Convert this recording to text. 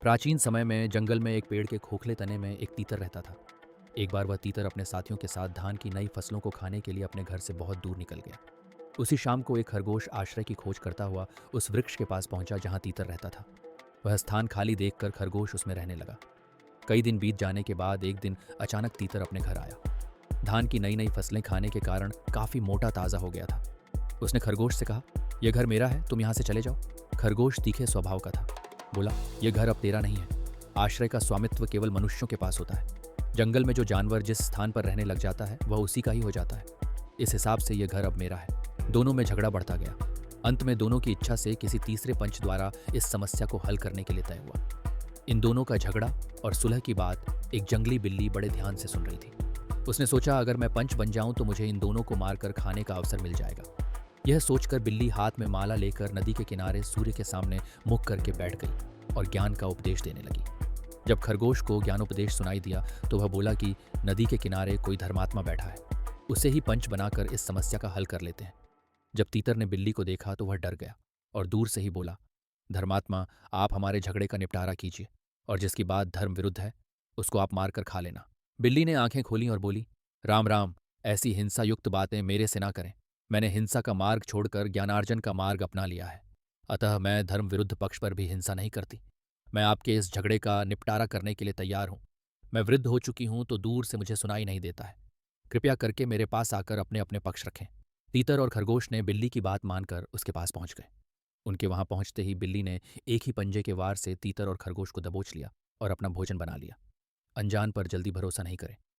प्राचीन समय में जंगल में एक पेड़ के खोखले तने में एक तीतर रहता था। एक बार वह तीतर अपने साथियों के साथ धान की नई फसलों को खाने के लिए अपने घर से बहुत दूर निकल गया। उसी शाम को एक खरगोश आश्रय की खोज करता हुआ उस वृक्ष के पास पहुंचा जहां तीतर रहता था। वह स्थान खाली देखकर खरगोश उसमें रहने लगा। कई दिन बीत जाने के बाद एक दिन अचानक तीतर अपने घर आया। धान की नई नई फसलें खाने के कारण काफी मोटा ताजा हो गया था। उसने खरगोश से कहा, यह घर मेरा है, तुम यहां से चले जाओ। खरगोश तीखे स्वभाव का था। बोला, यह घर अब तेरा नहीं है। आश्रय का स्वामित्व केवल मनुष्यों के पास होता है। जंगल में जो जानवर जिस स्थान पर रहने लग जाता है वह उसी का ही हो जाता है। इस हिसाब से यह घर अब मेरा है। दोनों में झगड़ा बढ़ता गया। अंत में दोनों की इच्छा से किसी तीसरे पंच द्वारा इस समस्या को हल करने के लिए तय हुआ। इन दोनों का झगड़ा और सुलह की बात एक जंगली बिल्ली बड़े ध्यान से सुन रही थी। उसने सोचा, अगर मैं पंच बन जाऊं तो मुझे इन दोनों को मारकर खाने का अवसर मिल जाएगा। यह सोचकर बिल्ली हाथ में माला लेकर नदी के किनारे सूर्य के सामने मुख करके बैठ गई और ज्ञान का उपदेश देने लगी। जब खरगोश को ज्ञानोपदेश सुनाई दिया तो वह बोला कि नदी के किनारे कोई धर्मात्मा बैठा है, उसे ही पंच बनाकर इस समस्या का हल कर लेते हैं। जब तीतर ने बिल्ली को देखा तो वह डर गया और दूर से ही बोला, धर्मात्मा, आप हमारे झगड़े का निपटारा कीजिए और जिसकी बात धर्म विरुद्ध है उसको आप मारकर खा लेना। बिल्ली ने आंखें खोली और बोली, राम राम, ऐसी हिंसा युक्त बातें मेरे से ना करें। मैंने हिंसा का मार्ग छोड़कर ज्ञानार्जन का मार्ग अपना लिया है। अतः मैं धर्म विरुद्ध पक्ष पर भी हिंसा नहीं करती। मैं आपके इस झगड़े का निपटारा करने के लिए तैयार हूं। मैं वृद्ध हो चुकी हूं तो दूर से मुझे सुनाई नहीं देता है। कृपया करके मेरे पास आकर अपने अपने पक्ष रखें। तीतर और खरगोश ने बिल्ली की बात मानकर उसके पास पहुंच गए। उनके वहां पहुंचते ही बिल्ली ने एक ही पंजे के वार से तीतर और खरगोश को दबोच लिया और अपना भोजन बना लिया। अनजान पर जल्दी भरोसा नहीं करें।